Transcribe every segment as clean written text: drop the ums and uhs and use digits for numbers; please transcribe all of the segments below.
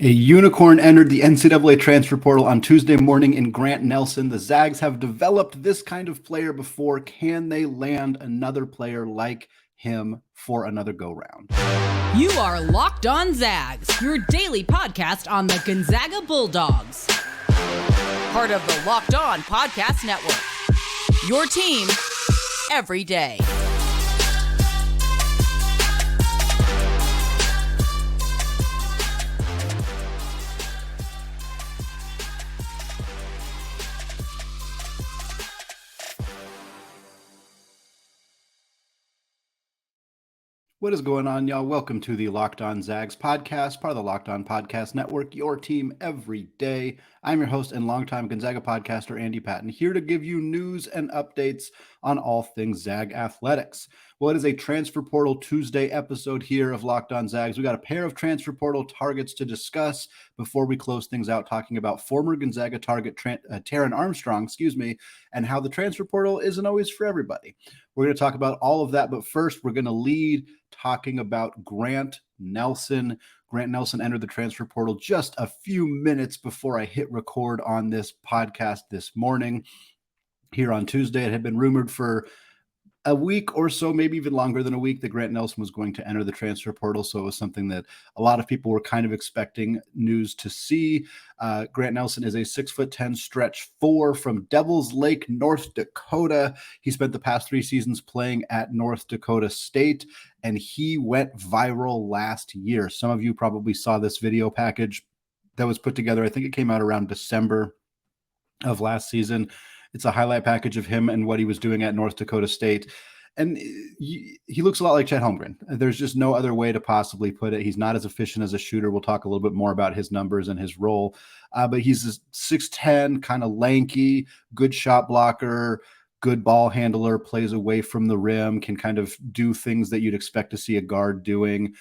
A unicorn entered the NCAA transfer portal on Tuesday morning in Grant Nelson. The Zags have developed this kind of player before. Can they land another player like him for another go-round? You are Locked On Zags, your daily podcast on the Gonzaga Bulldogs. Part of the Locked On Podcast Network. Your team every day. What is going on, y'all? Welcome to the Locked On Zags podcast, part of the Locked On Podcast Network, your team every day. I'm your host and longtime Gonzaga podcaster, Andy Patton, here to give you news and updates on all things Zag athletics. Well, it is a Transfer Portal Tuesday episode here of Locked On Zags. We got a pair of Transfer Portal targets to discuss before we close things out, talking about former Gonzaga target Taran Armstrong, and how the Transfer Portal isn't always for everybody. We're going to talk about all of that, but first we're going to lead talking about Grant Nelson. Grant Nelson entered the transfer portal just a few minutes before I hit record on this podcast this morning. Here on Tuesday, it had been rumored for a week or so, maybe even longer than a week, that Grant Nelson was going to enter the transfer portal. So it was something that a lot of people were kind of expecting news to see. Grant Nelson is a 6'10" stretch 4 from Devils Lake, North Dakota. He spent the past 3 seasons playing at North Dakota State, and he went viral last year. Some of you probably saw this video package that was put together. I think it came out around December of last season. It's a highlight package of him and what he was doing at North Dakota State. And he looks a lot like Chet Holmgren. There's just no other way to possibly put it. He's not as efficient as a shooter. We'll talk a little bit more about his numbers and his role. But he's a 6'10", kind of lanky, good shot blocker, good ball handler, plays away from the rim, can kind of do things that you'd expect to see a guard doing.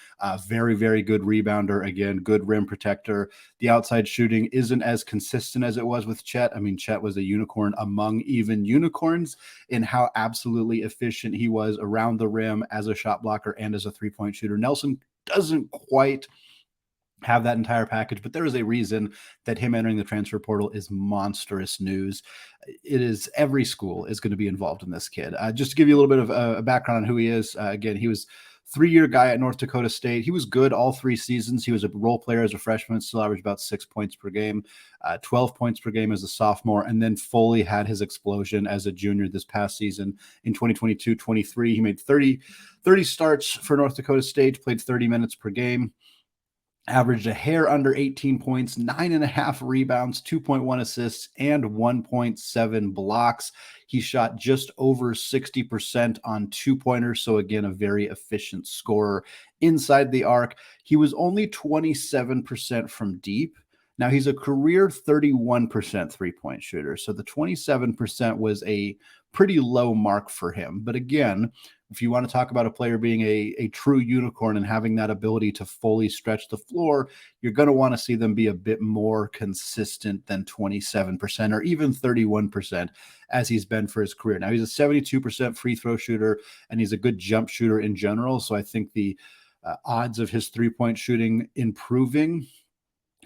Very, very good rebounder. Again, good rim protector. The outside shooting isn't as consistent as it was with Chet. I mean, Chet was a unicorn among even unicorns in how absolutely efficient he was around the rim as a shot blocker and as a three-point shooter. Nelson doesn't quite have that entire package, but there is a reason that him entering the transfer portal is monstrous news. It is, every school is going to be involved in this kid. Just to give you a little bit of a background on who he is. Again, he was 3-year guy at North Dakota State. He was good all 3 seasons. He was a role player as a freshman, still averaged about 6 points per game, 12 points per game as a sophomore, and then fully had his explosion as a junior this past season in 2022-23. He made 30 starts for North Dakota State, played 30 minutes per game, averaged a hair under 18 points, 9.5 rebounds, 2.1 assists, and 1.7 blocks. He shot just over 60% on 2-pointers. So again, a very efficient scorer inside the arc. He was only 27% from deep. Now he's a career 31% 3-point shooter. So the 27% was a pretty low mark for him. But again, if you want to talk about a player being a true unicorn and having that ability to fully stretch the floor, you're going to want to see them be a bit more consistent than 27% or even 31% as he's been for his career. Now, he's a 72% free throw shooter, and he's a good jump shooter in general. So I think the odds of his 3-point shooting improving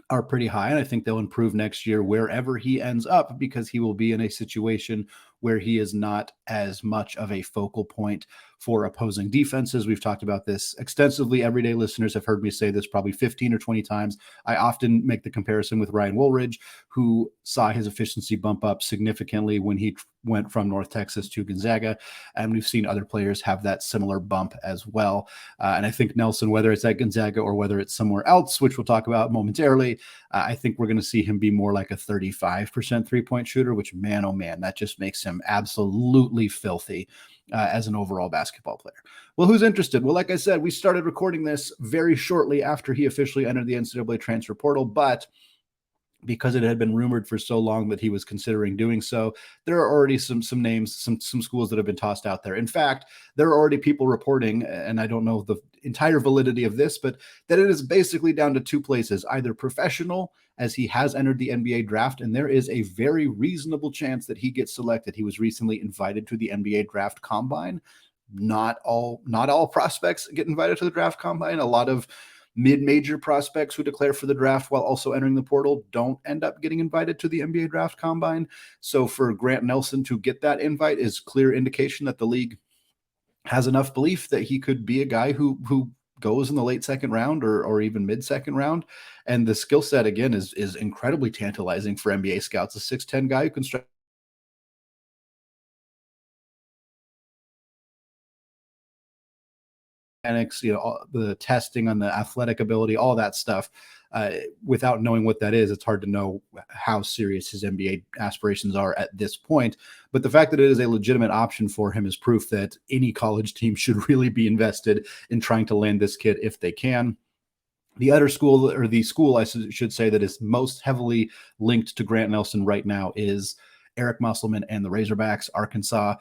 are pretty high, and I think they'll improve next year wherever he ends up, because he will be in a situation where he is not as much of a focal point for opposing defenses. We've talked about this extensively. Everyday listeners have heard me say this probably 15 or 20 times. I often make the comparison with Ryan Woolridge, who saw his efficiency bump up significantly when he went from North Texas to Gonzaga. And we've seen other players have that similar bump as well. And I think Nelson, whether it's at Gonzaga or whether it's somewhere else, which we'll talk about momentarily, I think we're going to see him be more like a 35% 3-point shooter, which, man, oh man, that just makes him absolutely filthy as an overall basketball player. Well, who's interested? Well, like I said, we started recording this very shortly after he officially entered the NCAA transfer portal, but because it had been rumored for so long that he was considering doing so, there are already some names, some schools that have been tossed out there. In fact, there are already people reporting, and I don't know the entire validity of this, but that it is basically down to 2 places: either professional, as he has entered the NBA draft, and there is a very reasonable chance that he gets selected. He was recently invited to the NBA draft combine. Not all prospects get invited to the draft combine. A lot of mid-major prospects who declare for the draft while also entering the portal don't end up getting invited to the NBA draft combine. So for Grant Nelson to get that invite is clear indication that the league has enough belief that he could be a guy who goes in the late second round or even mid second round. And the skill set again is incredibly tantalizing for NBA scouts. A 6'10" guy who can stretch mechanics, all the testing on the athletic ability, all that stuff. Without knowing what that is, it's hard to know how serious his NBA aspirations are at this point. But the fact that it is a legitimate option for him is proof that any college team should really be invested in trying to land this kid if they can. The other school, or the school I should say, that is most heavily linked to Grant Nelson right now is Eric Musselman and the Razorbacks, Arkansas.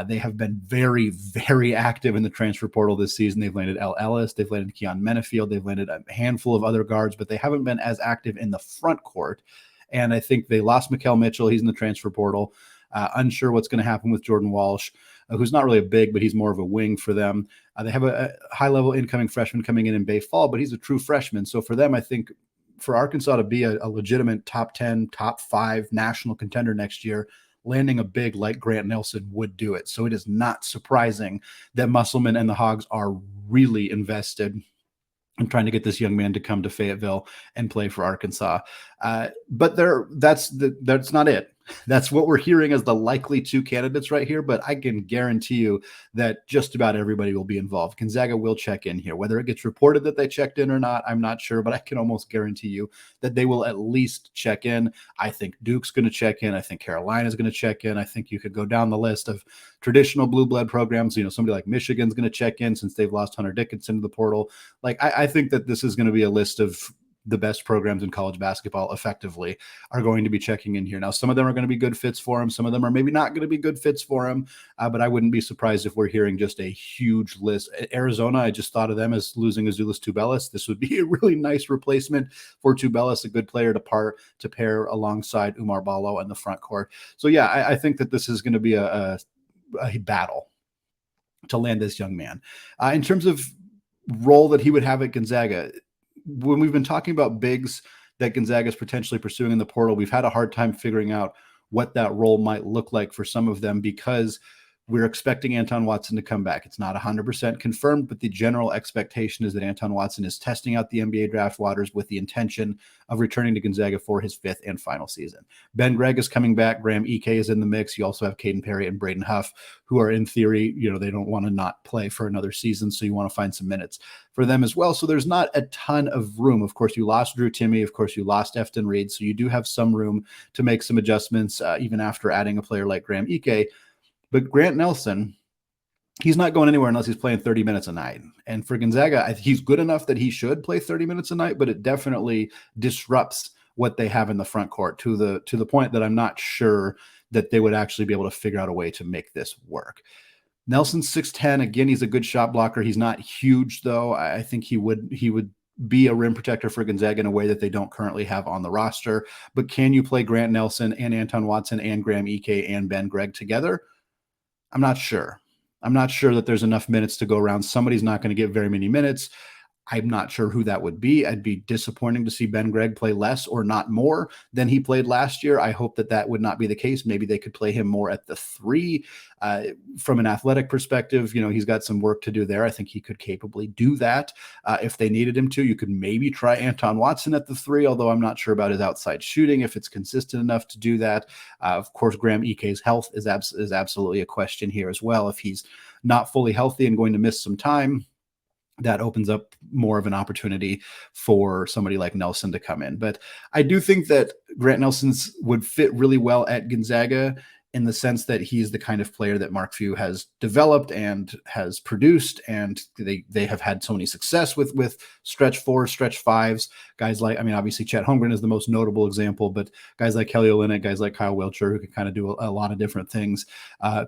They have been very, very active in the transfer portal this season. They've landed L. Ellis, they've landed Keon Menefield, they've landed a handful of other guards, but they haven't been as active in the front court. And I think they lost Mikal Mitchell. He's in the transfer portal. Unsure what's going to happen with Jordan Walsh, who's not really a big, but he's more of a wing for them. They have a high-level incoming freshman coming in Bay Fall, but he's a true freshman. So for them, I think for Arkansas to be a legitimate top 10, top 5 national contender next year, landing a big like Grant Nelson would do it. So it is not surprising that Musselman and the Hogs are really invested in trying to get this young man to come to Fayetteville and play for Arkansas. But that's not it. That's what we're hearing as the likely 2 candidates right here, but I can guarantee you that just about everybody will be involved. Gonzaga will check in here. Whether it gets reported that they checked in or not, I'm not sure, but I can almost guarantee you that they will at least check in. I think Duke's going to check in. I think Carolina's going to check in. I think you could go down the list of traditional blue blood programs. Somebody like Michigan's going to check in since they've lost Hunter Dickinson to the portal. Like, I think that this is going to be a list of the best programs in college basketball effectively are going to be checking in here. Now, some of them are going to be good fits for him. Some of them are maybe not going to be good fits for him, but I wouldn't be surprised if we're hearing just a huge list. Arizona, I just thought of them as losing Azuolas Tubelis. This would be a really nice replacement for Tubelis, a good player to pair alongside Umar Ballo in the front court. So yeah, I think that this is going to be a battle to land this young man. In terms of role that he would have at Gonzaga, when we've been talking about bigs that Gonzaga is potentially pursuing in the portal, we've had a hard time figuring out what that role might look like for some of them because we're expecting Anton Watson to come back. It's not 100% confirmed, but the general expectation is that Anton Watson is testing out the NBA draft waters with the intention of returning to Gonzaga for his 5th and final season. Ben Gregg is coming back. Graham Ike is in the mix. You also have Caden Perry and Braden Huff, who are in theory, they don't want to not play for another season, so you want to find some minutes for them as well. So there's not a ton of room. Of course, you lost Drew Timme. Of course, you lost Efton Reed. So you do have some room to make some adjustments, even after adding a player like Graham Ike. But Grant Nelson, he's not going anywhere unless he's playing 30 minutes a night. And for Gonzaga, he's good enough that he should play 30 minutes a night, but it definitely disrupts what they have in the front court to the point that I'm not sure that they would actually be able to figure out a way to make this work. Nelson's 6'10". Again, he's a good shot blocker. He's not huge, though. I think he would be a rim protector for Gonzaga in a way that they don't currently have on the roster. But can you play Grant Nelson and Anton Watson and Graham Ike and Ben Gregg together? I'm not sure. I'm not sure that there's enough minutes to go around. Somebody's not going to get very many minutes. I'm not sure who that would be. I'd be disappointing to see Ben Gregg play less or not more than he played last year. I hope that would not be the case. Maybe they could play him more at the 3. From an athletic perspective, he's got some work to do there. I think he could capably do that if they needed him to. You could maybe try Anton Watson at the 3, although I'm not sure about his outside shooting, if it's consistent enough to do that. Of course, Graham Ike's health is absolutely a question here as well. If he's not fully healthy and going to miss some time, that opens up more of an opportunity for somebody like Nelson to come in. But I do think that Grant Nelson's would fit really well at Gonzaga in the sense that he's the kind of player that Mark Few has developed and has produced, and they have had so many success with stretch 4s, stretch 5s, guys like, obviously Chet Holmgren is the most notable example, but guys like Kelly Olynyk, guys like Kyle Wiltshire, who can kind of do a lot of different things,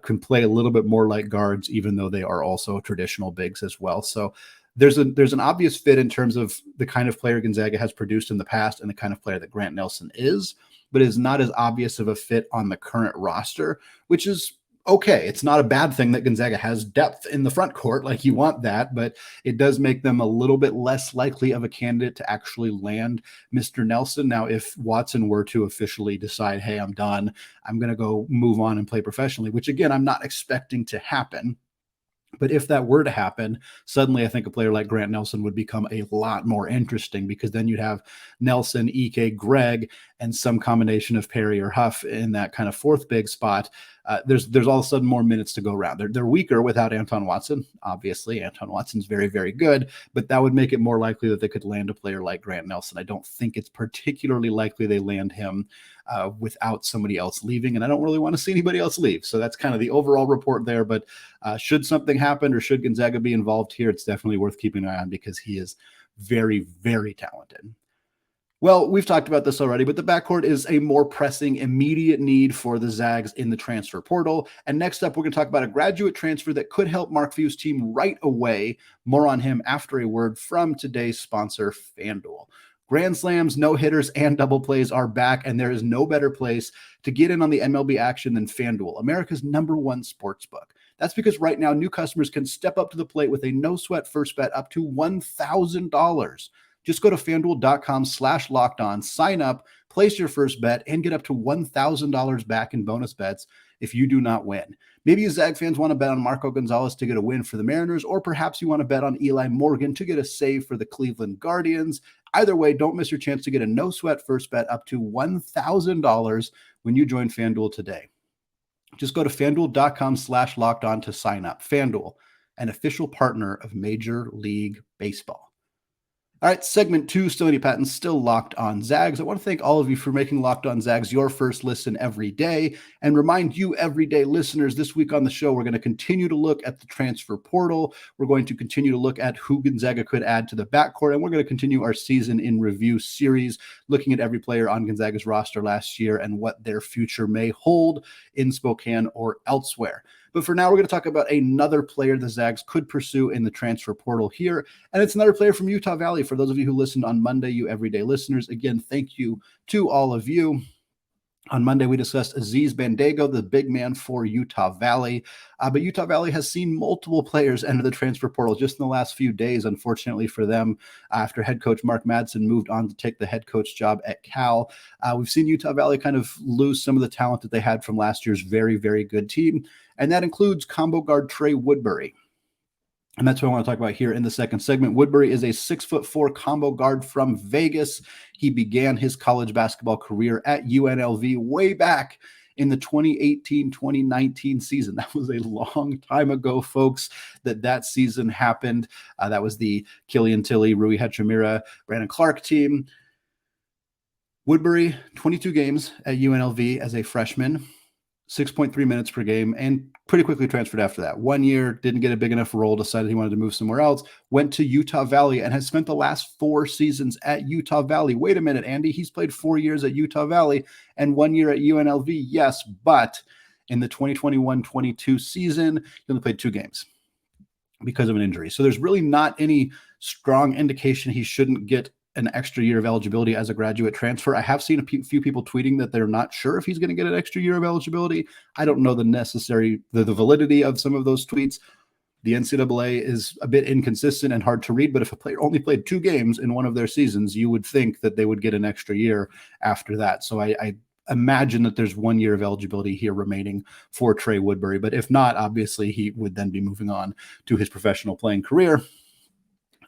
can play a little bit more like guards, even though they are also traditional bigs as well. So there's an obvious fit in terms of the kind of player Gonzaga has produced in the past and the kind of player that Grant Nelson is, but is not as obvious of a fit on the current roster, which is okay. It's not a bad thing that Gonzaga has depth in the front court. Like, you want that, but it does make them a little bit less likely of a candidate to actually land Mr. Nelson. Now, if Watson were to officially decide, hey, I'm done, I'm going to go move on and play professionally, which again, I'm not expecting to happen. But if that were to happen, suddenly I think a player like Grant Nelson would become a lot more interesting, because then you'd have Nelson, Ike, Greg, and some combination of Perry or Huff in that kind of fourth big spot. There's all of a sudden more minutes to go around. They're weaker without Anton Watson. Obviously, Anton Watson's very, very good, but that would make it more likely that they could land a player like Grant Nelson. I don't think it's particularly likely they land him without somebody else leaving, and I don't really want to see anybody else leave. So that's kind of the overall report there. But should something happen, or should Gonzaga be involved here, it's definitely worth keeping an eye on, because he is very, very talented. Well, we've talked about this already, but the backcourt is a more pressing, immediate need for the Zags in the transfer portal. And next up, we're going to talk about a graduate transfer that could help Mark Few's team right away. More on him after a word from today's sponsor, FanDuel. Grand slams, no-hitters, and double plays are back, and there is no better place to get in on the MLB action than FanDuel, America's #1 sportsbook. That's because right now, new customers can step up to the plate with a no-sweat first bet up to $1,000. Just go to FanDuel.com/lockedon, sign up, place your first bet, and get up to $1,000 back in bonus bets if you do not win. Maybe you Zag fans want to bet on Marco Gonzalez to get a win for the Mariners, or perhaps you want to bet on Eli Morgan to get a save for the Cleveland Guardians. Either way, don't miss your chance to get a no-sweat first bet up to $1,000 when you join FanDuel today. Just go to FanDuel.com/lockedon to sign up. FanDuel, an official partner of Major League Baseball. All right, segment 2, still Andy Patton, still Locked On Zags. I want to thank all of you for making Locked On Zags your first listen every day, and remind you, everyday listeners, this week on the show, we're going to continue to look at the transfer portal. We're going to continue to look at who Gonzaga could add to the backcourt, and we're going to continue our season in review series, looking at every player on Gonzaga's roster last year and what their future may hold in Spokane or elsewhere. But for now, we're going to talk about another player the Zags could pursue in the transfer portal here. And it's another player from Utah Valley. For those of you who listened on Monday, you everyday listeners, again, thank you to all of you. On Monday, we discussed Aziz Bandago, the big man for Utah Valley. But Utah Valley has seen multiple players enter the transfer portal just in the last few days, unfortunately for them, after head coach Mark Madsen moved on to take the head coach job at Cal. We've seen Utah Valley kind of lose some of the talent that they had from last year's very, very good team. And that includes combo guard Tre Woodbury. And that's what I want to talk about here in the second segment. Woodbury is a 6'4" combo guard from Vegas. He began his college basketball career at UNLV way back in the 2018-2019 season. That was a long time ago, folks, that season happened. That was the Killian Tilly, Rui Hachimura, Brandon Clark team. Woodbury, 22 games at UNLV as a freshman, 6.3 minutes per game, and pretty quickly transferred after that. 1 year, didn't get a big enough role, decided he wanted to move somewhere else, went to Utah Valley, and has spent the last 4 seasons at Utah Valley. Wait a minute, Andy, he's played 4 years at Utah Valley and 1 year at UNLV. Yes, but in the 2021-22 season, he only played 2 games because of an injury. So there's really not any strong indication he shouldn't get an extra year of eligibility as a graduate transfer. I have seen a few people tweeting that they're not sure if he's going to get an extra year of eligibility. I don't know the validity of some of those tweets. The NCAA is a bit inconsistent and hard to read, but if a player only played 2 games in one of their seasons, you would think that they would get an extra year after that. So I imagine that there's 1 year of eligibility here remaining for Tre Woodbury. But if not, obviously he would then be moving on to his professional playing career.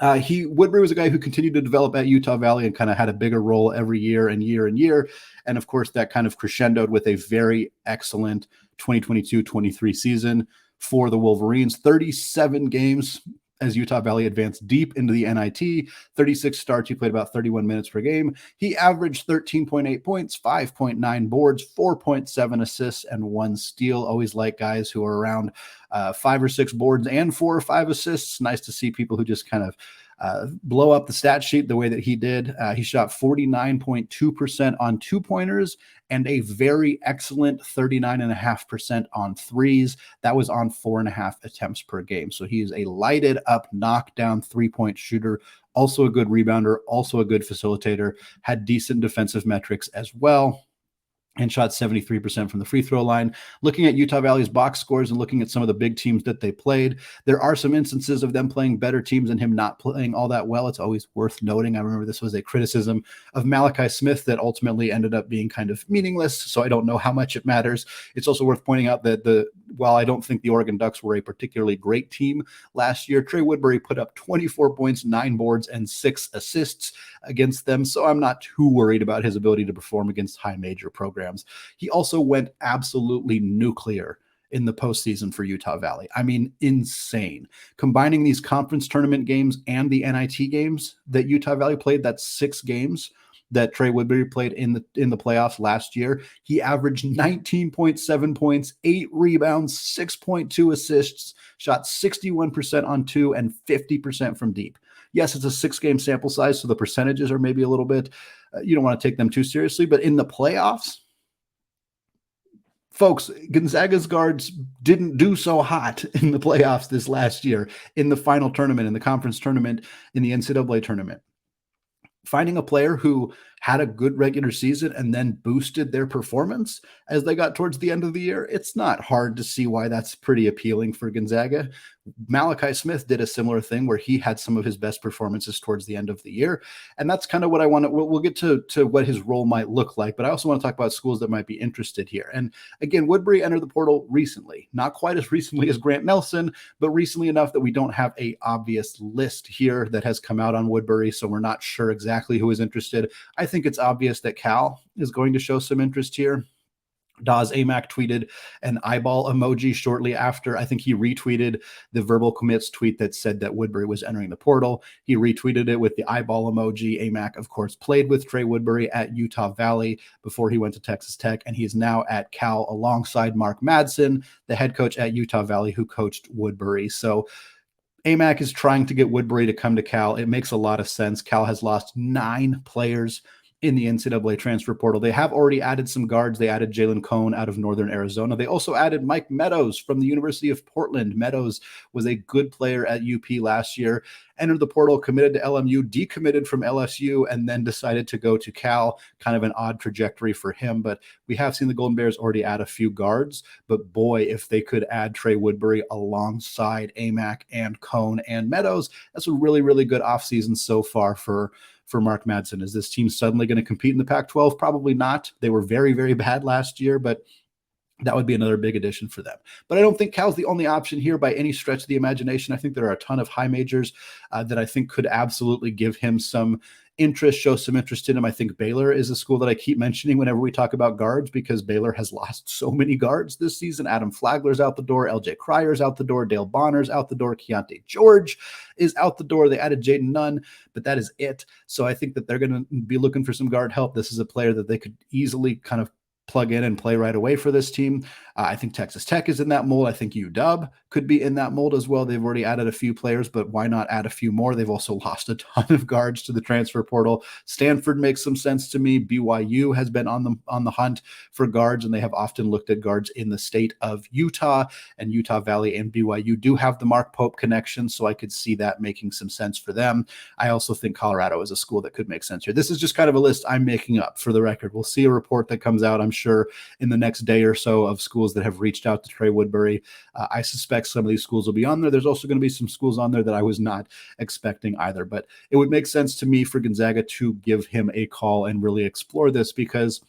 Woodbury was a guy who continued to develop at Utah Valley and kind of had a bigger role every year and year and year. And of course, that kind of crescendoed with a very excellent 2022-23 season for the Wolverines. 37 games as Utah Valley advanced deep into the NIT. 36 starts. He played about 31 minutes per game. He averaged 13.8 points, 5.9 boards, 4.7 assists, and 1 steal. Always like guys who are around 5 or 6 boards and 4 or 5 assists. Nice to see people who just kind of blow up the stat sheet the way that he did. He shot 49.2% on 2-pointers and a very excellent 39.5% on threes. That was on 4.5 attempts per game. So he's a lighted up, knockdown 3-point shooter, also a good rebounder, also a good facilitator, had decent defensive metrics as well. and shot 73% from the free throw line. Looking at Utah Valley's box scores and looking at some of the big teams that they played, there are some instances of them playing better teams and him not playing all that well. It's always worth noting. I remember this was a criticism of Malachi Smith that ultimately ended up being kind of meaningless, so I don't know how much it matters. It's also worth pointing out that while I don't think the Oregon Ducks were a particularly great team last year, Tre Woodbury put up 24 points, 9 boards, and 6 assists against them, so I'm not too worried about his ability to perform against high major programs. He also went absolutely nuclear in the postseason for Utah Valley. I mean, insane. Combining these conference tournament games and the NIT games that Utah Valley played, that's 6 games that Tre Woodbury played in the playoffs last year. He averaged 19.7 points, 8 rebounds, 6.2 assists, shot 61% on 2 and 50% from deep. Yes, it's a 6-game sample size, so the percentages are maybe a little bit, you don't want to take them too seriously, but in the playoffs, folks, Gonzaga's guards didn't do so hot in the playoffs this last year, in the final tournament, in the conference tournament, in the NCAA tournament. Finding a player who had a good regular season and then boosted their performance as they got towards the end of the year, it's not hard to see why that's pretty appealing for Gonzaga. Malachi Smith did a similar thing where he had some of his best performances towards the end of the year. And that's kind of what I want to, we'll get to what his role might look like, but I also want to talk about schools that might be interested here. And again, Woodbury entered the portal recently, not quite as recently as Grant Nelson, but recently enough that we don't have a obvious list here that has come out on Woodbury. So we're not sure exactly who is interested. I think it's obvious that Cal is going to show some interest here. Dawes Amack tweeted an eyeball emoji shortly after. I think he retweeted the verbal commits tweet that said that Woodbury was entering the portal. He retweeted it with the eyeball emoji. Amack, of course, played with Tre Woodbury at Utah Valley before he went to Texas Tech, and he is now at Cal alongside Mark Madsen, the head coach at Utah Valley who coached Woodbury. So Amack is trying to get Woodbury to come to Cal. It makes a lot of sense. Cal has lost 9 players in the NCAA transfer portal. They have already added some guards. They added Jalen Cohn out of Northern Arizona. They also added Mike Meadows from the University of Portland. Meadows was a good player at UP last year, entered the portal, committed to LMU, decommitted from LSU, and then decided to go to Cal. Kind of an odd trajectory for him, but we have seen the Golden Bears already add a few guards. But boy, if they could add Tre Woodbury alongside Amack and Cohn and Meadows, that's a really, really good offseason so far for Mark Madsen. Is this team suddenly going to compete in the Pac-12? Probably not. They were very, very bad last year, but that would be another big addition for them. But I don't think Cal's the only option here by any stretch of the imagination. I think there are a ton of high majors that I think could absolutely give him some interest, show some interest in him. I think Baylor is a school that I keep mentioning whenever we talk about guards because Baylor has lost so many guards this season. Adam Flagler's out the door. LJ Cryer's out the door. Dale Bonner's out the door. Keontae George is out the door. They added Jaden Nunn, but that is it. So I think that they're going to be looking for some guard help. This is a player that they could easily kind of plug in and play right away for this team. I think Texas Tech is in that mold. I think UW could be in that mold as well. They've already added a few players, but why not add a few more? They've also lost a ton of guards to the transfer portal. Stanford makes some sense to me. BYU has been on the hunt for guards, and they have often looked at guards in the state of Utah, and Utah Valley and BYU do have the Mark Pope connection, so I could see that making some sense for them. I also think Colorado is a school that could make sense here. This is just kind of a list I'm making up for the record. We'll see a report that comes out, I'm sure, in the next day or so of schools that have reached out to Tre Woodbury. I suspect some of these schools will be on there. There's also going to be some schools on there that I was not expecting either, but it would make sense to me for Gonzaga to give him a call and really explore this because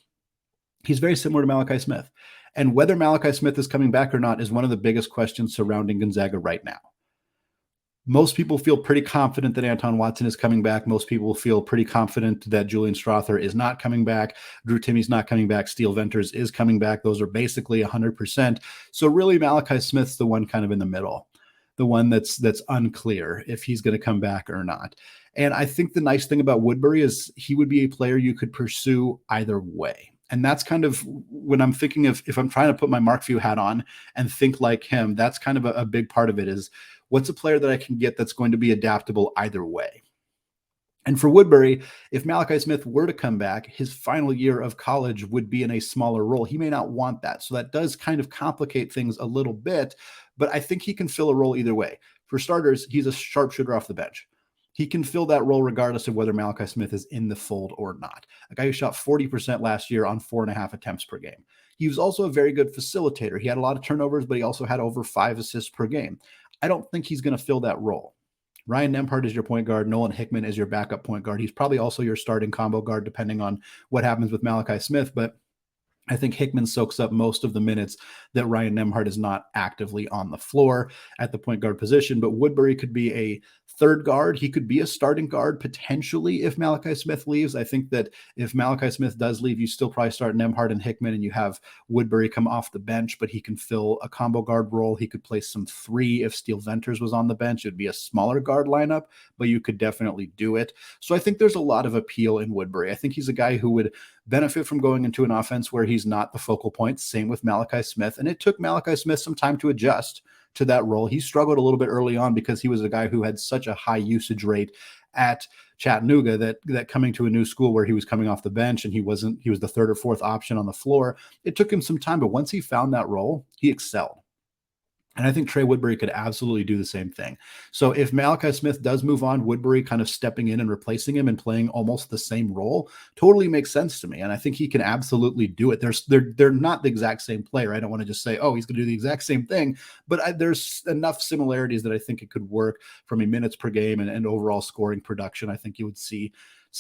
he's very similar to Malachi Smith. And whether Malachi Smith is coming back or not is one of the biggest questions surrounding Gonzaga right now. Most people feel pretty confident that Anton Watson is coming back. Most people feel pretty confident that Julian Strother is not coming back. Drew Timmy's not coming back. Steele Venters is coming back. Those are basically 100%. So really Malachi Smith's the one kind of in the middle, the one that's unclear if he's going to come back or not. And I think the nice thing about Woodbury is he would be a player you could pursue either way. And that's kind of when I'm thinking of, if I'm trying to put my Mark Few hat on and think like him, that's kind of a big part of it is what's a player that I can get that's going to be adaptable either way. And for Woodbury, if Malachi Smith were to come back, his final year of college would be in a smaller role. He may not want that. So that does kind of complicate things a little bit, but I think he can fill a role either way. For starters, he's a sharpshooter off the bench. he can fill that role regardless of whether Malachi Smith is in the fold or not. A guy who shot 40% last year on 4.5 attempts per game. He was also a very good facilitator. He had a lot of turnovers, but he also had over 5 assists per game. I don't think he's going to fill that role. Ryan Nembhard is your point guard. Nolan Hickman is your backup point guard. He's probably also your starting combo guard, depending on what happens with Malachi Smith. But I think Hickman soaks up most of the minutes that Ryan Nembhard is not actively on the floor at the point guard position. But Woodbury could be a third guard. He could be a starting guard potentially if Malachi Smith leaves. I think that if Malachi Smith does leave, you still probably start Nembhard and Hickman, and you have Woodbury come off the bench, but he can fill a combo guard role. He could play some 3 if Steele Venters was on the bench. It would be a smaller guard lineup, but you could definitely do it. So I think there's a lot of appeal in Woodbury. I think he's a guy who would benefit from going into an offense where he's not the focal point. Same with Malachi Smith. And it took Malachi Smith some time to adjust to that role. He struggled a little bit early on because he was a guy who had such a high usage rate at Chattanooga that coming to a new school where he was coming off the bench and he was the third or fourth option on the floor. It took him some time, but once he found that role, he excelled. And I think Tre Woodbury could absolutely do the same thing. So if Malachi Smith does move on, Woodbury kind of stepping in and replacing him and playing almost the same role totally makes sense to me. And I think he can absolutely do it. They're not the exact same player. I don't want to just say, oh, he's going to do the exact same thing. But there's enough similarities that I think it could work from a minutes per game and overall scoring production. I think you would see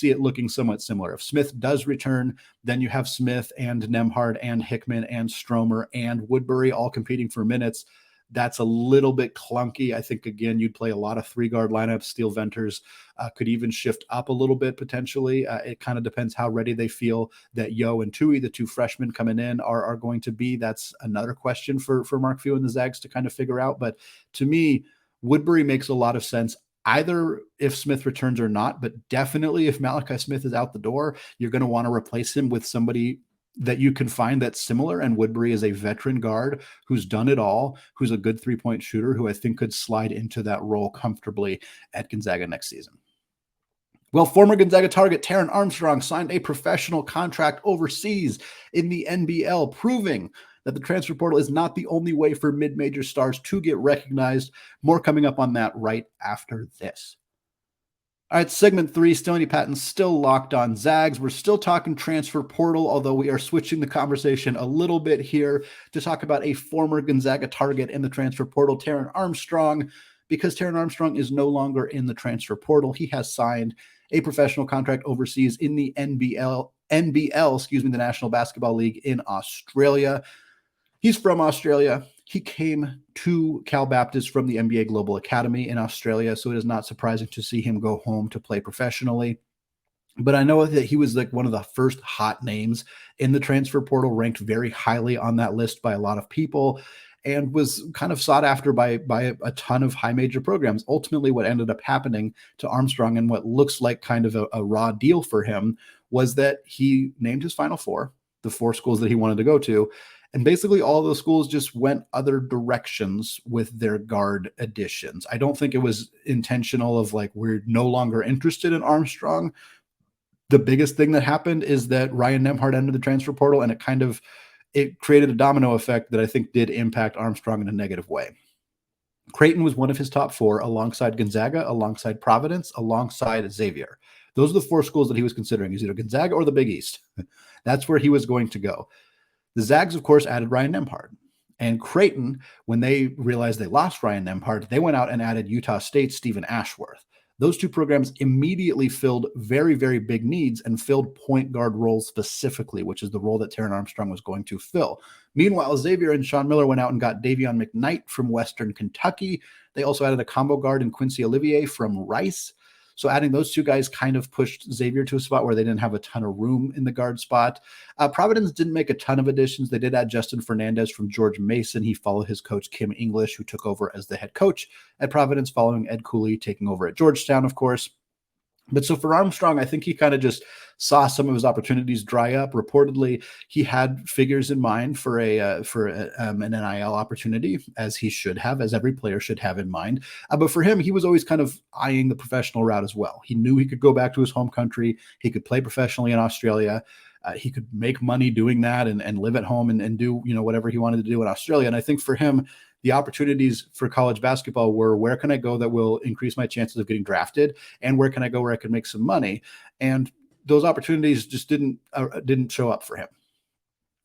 it looking somewhat similar. If Smith does return, then you have Smith and Nembhard and Hickman and Stromer and Woodbury all competing for minutes. That's a little bit clunky. I think, again, you'd play a lot of 3-guard lineups. Steele Venters could even shift up a little bit potentially. It kind of depends how ready they feel that Yo and Tui, the 2 freshmen coming in, are going to be. That's another question for Mark Few and the Zags to kind of figure out. But to me, Woodbury makes a lot of sense, either if Smith returns or not, but definitely if Malachi Smith is out the door, you're going to want to replace him with somebody that you can find that's similar. And Woodbury is a veteran guard who's done it all, who's a good 3-point shooter, who I think could slide into that role comfortably at Gonzaga next season. Well, former Gonzaga target Taran Armstrong signed a professional contract overseas in the NBL, proving that the transfer portal is not the only way for mid-major stars to get recognized. More coming up on that right after this. All right, segment 3, still Andy Patton, still locked on Zags. We're still talking transfer portal, although we are switching the conversation a little bit here to talk about a former Gonzaga target in the transfer portal, Taran Armstrong, because Taran Armstrong is no longer in the transfer portal. He has signed a professional contract overseas in the NBL, the National Basketball League in Australia. He's from Australia. He came to Cal Baptist from the NBA Global Academy in Australia, so it is not surprising to see him go home to play professionally. But I know that he was like one of the first hot names in the transfer portal, ranked very highly on that list by a lot of people, and was kind of sought after by a ton of high major programs. Ultimately, what ended up happening to Armstrong and what looks like kind of a raw deal for him was that he named his Final Four, the 4 schools that he wanted to go to, and basically all those schools just went other directions with their guard additions. I don't think it was intentional of like, we're no longer interested in Armstrong. The biggest thing that happened is that Ryan Nembhard entered the transfer portal, and it created a domino effect that I think did impact Armstrong in a negative way. Creighton was one of his top 4 alongside Gonzaga, alongside Providence, alongside Xavier. Those are the 4 schools that he was considering. He's either Gonzaga or the Big East. That's where he was going to go. The Zags, of course, added Ryan Nembhard. And Creighton, when they realized they lost Ryan Nembhard, they went out and added Utah State's Stephen Ashworth. Those 2 programs immediately filled very, very big needs and filled point guard roles specifically, which is the role that Taran Armstrong was going to fill. Meanwhile, Xavier and Sean Miller went out and got Davion McKnight from Western Kentucky. They also added a combo guard in Quincy Olivier from Rice. So adding those 2 guys kind of pushed Xavier to a spot where they didn't have a ton of room in the guard spot. Providence didn't make a ton of additions. They did add Justin Fernandez from George Mason. He followed his coach, Kim English, who took over as the head coach at Providence, following Ed Cooley taking over at Georgetown, of course. But so for Armstrong, I think he kind of just saw some of his opportunities dry up. Reportedly, he had figures in mind for an NIL opportunity, as he should have, as every player should have in mind. But for him, he was always kind of eyeing the professional route as well. He knew he could go back to his home country. He could play professionally in Australia. He could make money doing that and live at home and do whatever he wanted to do in Australia. And I think for him, The opportunities for college basketball were, where can I go that will increase my chances of getting drafted, and where can I go where I can make some money? And those opportunities just didn't show up for him.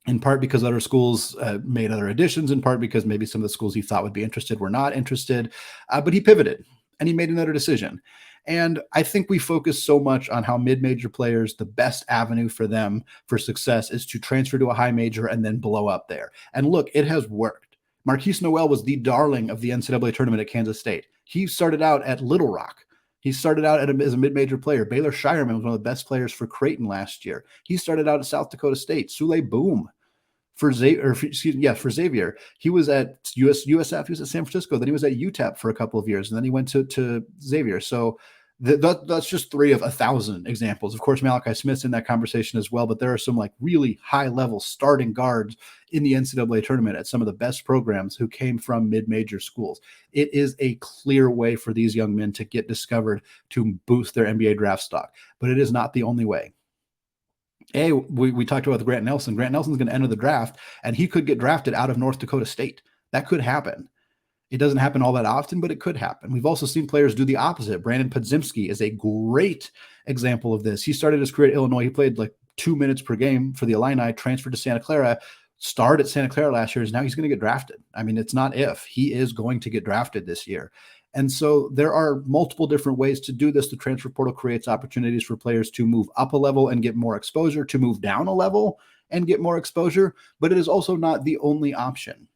In part because other schools made other additions, in part because maybe some of the schools he thought would be interested were not interested. But he pivoted and he made another decision. And I think we focus so much on how mid-major players, the best avenue for them for success is to transfer to a high major and then blow up there. And look, it has worked. Marquise Noel was the darling of the NCAA tournament at Kansas State. He started out at Little Rock. He started out as a mid-major player. Baylor Shireman was one of the best players for Creighton last year. He started out at South Dakota State. Sule Boom for Xavier. He was at USF. He was at San Francisco. Then he was at UTEP for a couple of years, and then he went to Xavier. So that's just 3 of 1,000 examples. Of course, Malachi Smith's in that conversation as well, but there are some like really high-level starting guards in the NCAA tournament at some of the best programs who came from mid-major schools. It is a clear way for these young men to get discovered to boost their NBA draft stock, but it is not the only way. We talked about Grant Nelson. Grant Nelson's going to enter the draft, and he could get drafted out of North Dakota State. That could happen. It doesn't happen all that often, but it could happen. We've also seen players do the opposite. Brandon Podziemski is a great example of this. He started his career at Illinois. He played like 2 minutes per game for the Illini, transferred to Santa Clara, starred at Santa Clara last year. Now he's going to get drafted. I mean, it's not if. He is going to get drafted this year. And so there are multiple different ways to do this. The transfer portal creates opportunities for players to move up a level and get more exposure, to move down a level and get more exposure, but it is also not the only option.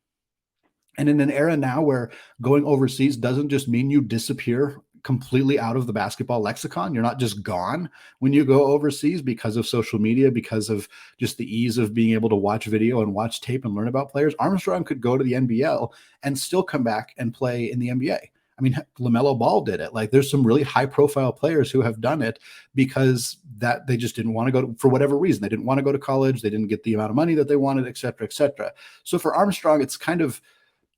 And in an era now where going overseas doesn't just mean you disappear completely out of the basketball lexicon. You're not just gone when you go overseas because of social media, because of just the ease of being able to watch video and watch tape and learn about players. Armstrong could go to the NBL and still come back and play in the NBA. I mean, LaMelo Ball did it. Like, there's some really high profile players who have done it because that they just didn't want to go for whatever reason. They didn't want to go to college. They didn't get the amount of money that they wanted, et cetera, et cetera. So for Armstrong, it's kind of,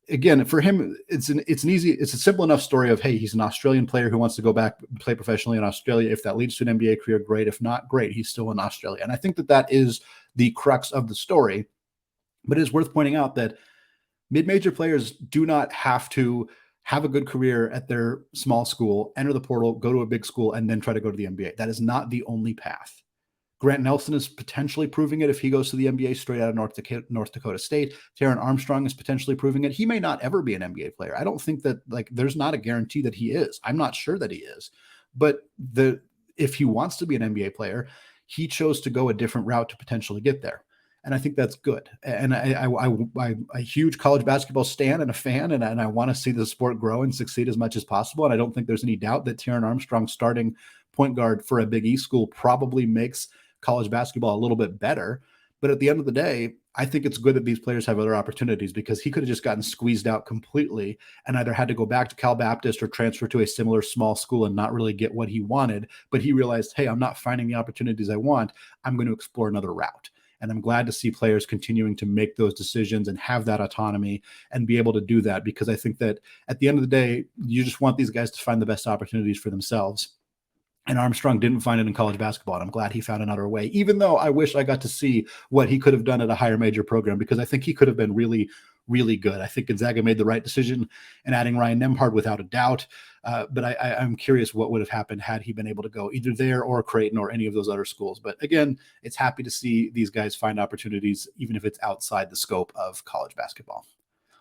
again, for him, it's a simple enough story of, hey, he's an Australian player who wants to go back and play professionally in Australia. If that leads to an NBA career, great. If not, great. He's still in Australia. And I think that is the crux of the story. But it is worth pointing out that mid-major players do not have to have a good career at their small school, enter the portal, go to a big school, and then try to go to the NBA. That is not the only path. Grant Nelson is potentially proving it if he goes to the NBA straight out of North Dakota State. Taran Armstrong is potentially proving it. He may not ever be an NBA player. I don't think that, like, there's not a guarantee that he is. I'm not sure that he is. But if he wants to be an NBA player, he chose to go a different route to potentially get there. And I think that's good. And I'm a huge college basketball stan and a fan, and I want to see the sport grow and succeed as much as possible. And I don't think there's any doubt that Taran Armstrong starting point guard for a Big East school probably makes college basketball a little bit better. But at the end of the day, I think it's good that these players have other opportunities, because he could have just gotten squeezed out completely and either had to go back to Cal Baptist or transfer to a similar small school and not really get what he wanted. But he realized, hey, I'm not finding the opportunities I want. I'm going to explore another route. And I'm glad to see players continuing to make those decisions and have that autonomy and be able to do that, because I think that at the end of the day, you just want these guys to find the best opportunities for themselves. And Armstrong didn't find it in college basketball, and I'm glad he found another way, even though I wish I got to see what he could have done at a higher major program, because I think he could have been really, really good. I think Gonzaga made the right decision in adding Ryan Nembhard without a doubt. But I'm curious what would have happened had he been able to go either there or Creighton or any of those other schools. But again, it's happy to see these guys find opportunities, even if it's outside the scope of college basketball.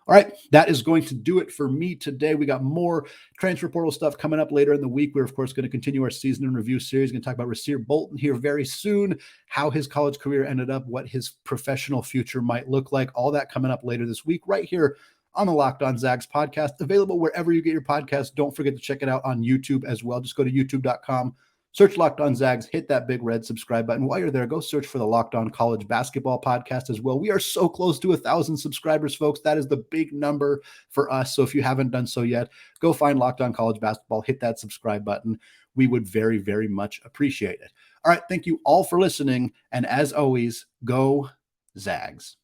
All right, that is going to do it for me today. We got more transfer portal stuff coming up later in the week. We're, of course, going to continue our season in review series. We're going to talk about Rasir Bolton here very soon, how his college career ended up, what his professional future might look like, all that coming up later this week right here on the Locked On Zags podcast, available wherever you get your podcasts. Don't forget to check it out on YouTube as well. Just go to youtube.com, search Locked On Zags, hit that big red subscribe button. While you're there, go search for the Locked On College Basketball podcast as well. We are so close to 1,000 subscribers, folks. That is the big number for us. So if you haven't done so yet, go find Locked On College Basketball, hit that subscribe button. We would very, very much appreciate it. All right, thank you all for listening. And as always, go Zags.